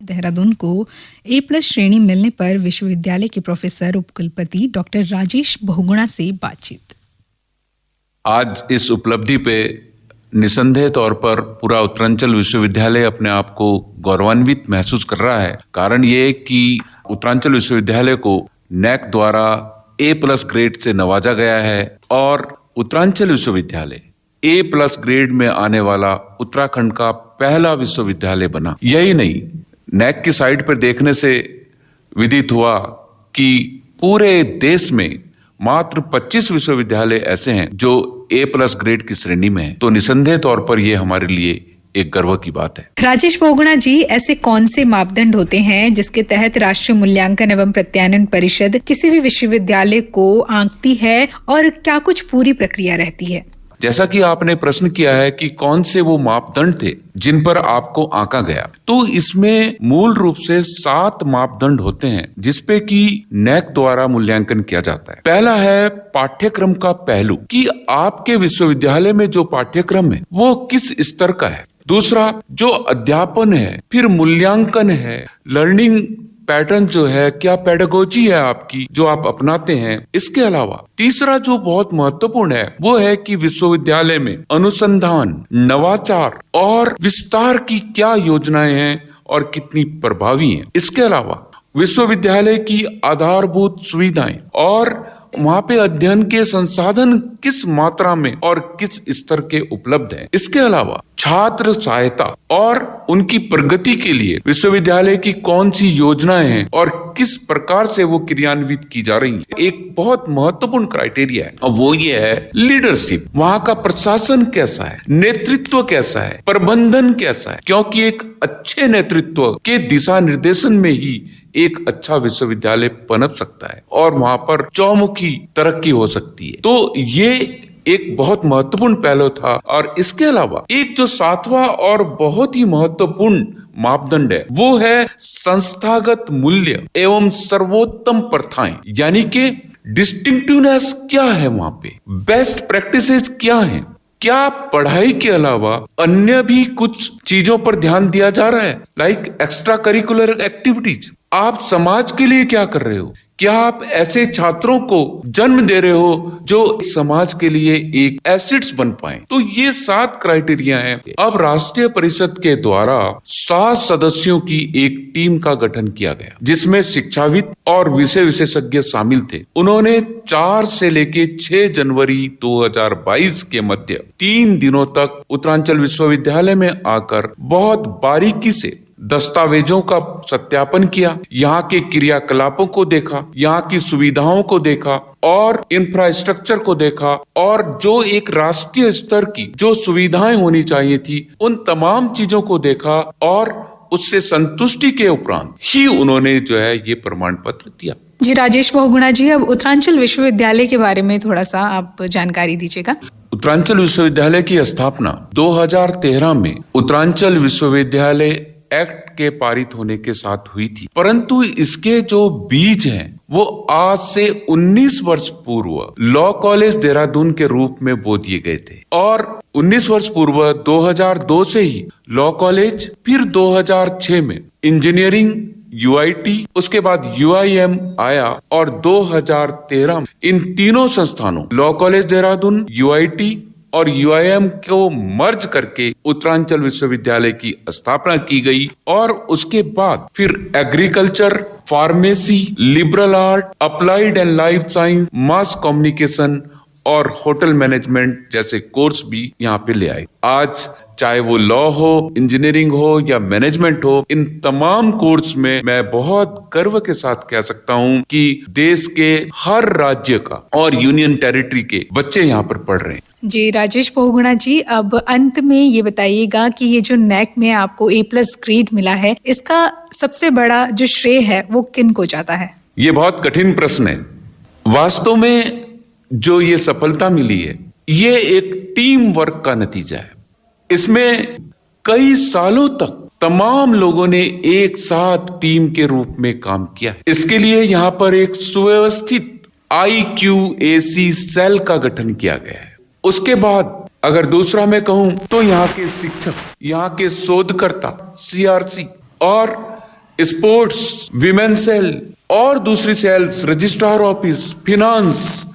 देहरादून को A+ श्रेणी मिलने पर विश्वविद्यालय के प्रोफेसर उपकुलपति डॉक्टर राजेश बहुगुणा से बातचीत। आज इस उपलब्धि पे निसंदेह तौर पर पूरा उत्तरांचल विश्वविद्यालय अपने आप को गौरवान्वित महसूस कर रहा है। कारण ये कि उत्तरांचल विश्वविद्यालय को NAAC द्वारा A+ ग्रेड से नवाजा गया है और उत्तरांचल विश्वविद्यालय A+ ग्रेड में आने वाला उत्तराखंड का पहला विश्वविद्यालय बना। यही नहीं, NAAC की साइट पर देखने से विदित हुआ कि पूरे देश में मात्र 25 विश्वविद्यालय ऐसे हैं जो A+ ग्रेड की श्रेणी में हैं। तो निसंदेह तौर पर यह हमारे लिए एक गर्व की बात है। राजेश बहुगुणा जी, ऐसे कौन से मापदंड होते हैं जिसके तहत राष्ट्रीय मूल्यांकन एवं प्रत्यायन परिषद किसी भी विश्वविद्यालय को आंकती है और क्या कुछ पूरी प्रक्रिया रहती है? जैसा कि आपने प्रश्न किया है कि कौन से वो मापदंड थे जिन पर आपको आंका गया, तो इसमें मूल रूप से 7 मापदंड होते हैं जिसपे कि NAAC द्वारा मूल्यांकन किया जाता है। पहला है पाठ्यक्रम का पहलू, कि आपके विश्वविद्यालय में जो पाठ्यक्रम है वो किस स्तर का है। दूसरा जो अध्यापन है, फिर मूल्यांकन है, लर्निंग पैटर्न जो है, क्या पेडागोजी है आपकी जो आप अपनाते हैं। इसके अलावा तीसरा जो बहुत महत्वपूर्ण है वो है कि विश्वविद्यालय में अनुसंधान, नवाचार और विस्तार की क्या योजनाएं हैं और कितनी प्रभावी हैं। इसके अलावा विश्वविद्यालय की आधारभूत सुविधाएं और वहाँ पे अध्ययन के संसाधन किस मात्रा में और किस स्तर के उपलब्ध हैं। इसके अलावा छात्र सहायता और उनकी प्रगति के लिए विश्वविद्यालय की कौन सी योजनाएं हैं और किस प्रकार से वो क्रियान्वित की जा रही है। एक बहुत महत्वपूर्ण क्राइटेरिया है और वो ये है लीडरशिप। वहाँ का प्रशासन कैसा है, नेतृत्व कैसा है, प्रबंधन कैसा है, क्योंकि एक अच्छे नेतृत्व के दिशा निर्देशन में ही एक अच्छा विश्वविद्यालय पनप सकता है और वहां पर चौमुखी तरक्की हो सकती है। तो ये एक बहुत महत्वपूर्ण पहलू था। और इसके अलावा एक जो 7वां और बहुत ही महत्वपूर्ण मापदंड है वो है संस्थागत मूल्य एवं सर्वोत्तम प्रथाएं, यानी कि डिस्टिंक्टिवनेस क्या है, वहां पे बेस्ट प्रैक्टिसेस क्या है, क्या पढ़ाई के अलावा अन्य भी कुछ चीजों पर ध्यान दिया जा रहा है, लाइक एक्स्ट्रा करिकुलर एक्टिविटीज। आप समाज के लिए क्या कर रहे हो, क्या आप ऐसे छात्रों को जन्म दे रहे हो जो समाज के लिए एक एसेट्स बन पाए। तो ये 7 क्राइटेरिया हैं। अब राष्ट्रीय परिषद के द्वारा 7 सदस्यों की एक टीम का गठन किया गया जिसमें शिक्षाविद और विषय विशेषज्ञ शामिल थे। उन्होंने 4 से लेके 6 जनवरी 2022 के मध्य 3 दिनों तक उत्तरांचल विश्वविद्यालय में आकर बहुत बारीकी से दस्तावेजों का सत्यापन किया, यहाँ के क्रियाकलापों को देखा, यहाँ की सुविधाओं को देखा और इंफ्रास्ट्रक्चर को देखा और जो एक राष्ट्रीय स्तर की जो सुविधाएं होनी चाहिए थी उन तमाम चीजों को देखा और उससे संतुष्टि के उपरांत ही उन्होंने जो है ये प्रमाण पत्र दिया। जी राजेश बहुगुणा जी, अब उत्तरांचल विश्वविद्यालय के बारे में थोड़ा सा आप जानकारी दीजिएगा। उत्तरांचल विश्वविद्यालय की स्थापना 2013 में उत्तरांचल विश्वविद्यालय एक्ट के पारित होने के साथ हुई थी, परंतु इसके जो बीज हैं वो आज से 19 वर्ष पूर्व लॉ कॉलेज देहरादून के रूप में बो दिए गए थे और 19 वर्ष पूर्व 2002 से ही लॉ कॉलेज, फिर 2006 में इंजीनियरिंग UIT, उसके बाद UIM आया और 2013 में इन तीनों संस्थानों लॉ कॉलेज देहरादून, UIT और UIM को मर्ज करके उत्तरांचल विश्वविद्यालय की स्थापना की गई और उसके बाद फिर agriculture, pharmacy, liberal art, applied and life science, mass communication और होटल मैनेजमेंट जैसे कोर्स भी यहाँ पे ले आए। आज चाहे वो लॉ हो, इंजीनियरिंग हो या मैनेजमेंट हो, इन तमाम कोर्स में मैं बहुत गर्व के साथ कह सकता हूँ कि देश के हर राज्य का और यूनियन टेरिटरी के बच्चे यहाँ पर पढ़ रहे हैं। जी राजेश बहुगुणा जी, अब अंत में ये बताइएगा कि ये जो NAAC में आपको A+ ग्रेड मिला है, इसका सबसे बड़ा जो श्रेय है वो किन को जाता है? ये बहुत कठिन प्रश्न है। वास्तव में जो ये सफलता मिली है ये एक टीम वर्क का नतीजा है। इसमें कई सालों तक तमाम लोगों ने एक साथ टीम के रूप में काम किया। इसके लिए यहाँ पर एक सुव्यवस्थित IQAC सेल का गठन किया गया है। उसके बाद अगर दूसरा मैं कहूं तो यहाँ के शिक्षक, यहाँ के शोधकर्ता CRC और स्पोर्ट्स, विमेन सेल और दूसरी सेल्स, रजिस्ट्रार ऑफिस, फिनांस,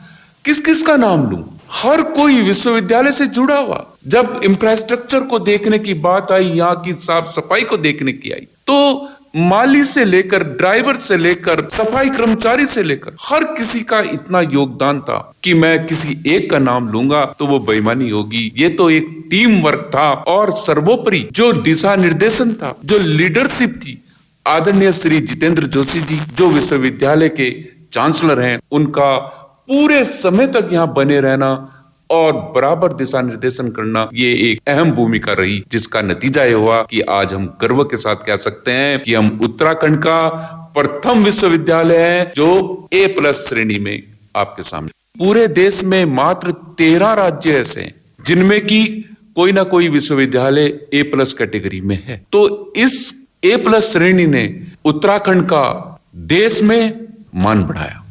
किस किस का नाम लूं? हर कोई विश्वविद्यालय से जुड़ा हुआ। जब इंफ्रास्ट्रक्चर को देखने की बात आई, यहाँ की साफ सफाई को देखने की आई, तो माली से लेकर, ड्राइवर से लेकर, सफाई कर्मचारी से लेकर हर किसी का इतना योगदान था कि मैं किसी एक का नाम लूंगा तो वो बेईमानी होगी। ये तो एक टीम वर्क था और सर्वोपरि जो दिशा निर्देशन था, जो लीडरशिप थी, आदरणीय श्री जितेंद्र जोशी जी जो विश्वविद्यालय के चांसलर हैं, उनका पूरे समय तक यहाँ बने रहना और बराबर दिशा निर्देशन करना, ये एक अहम भूमिका रही, जिसका नतीजा ये हुआ कि आज हम गर्व के साथ कह सकते हैं कि हम उत्तराखंड का प्रथम विश्वविद्यालय है जो A+ श्रेणी में आपके सामने। पूरे देश में मात्र 13 राज्य ऐसे हैं जिनमें की कोई ना कोई विश्वविद्यालय A+ कैटेगरी में है। तो इस A+ श्रेणी ने उत्तराखंड का देश में मान बढ़ाया।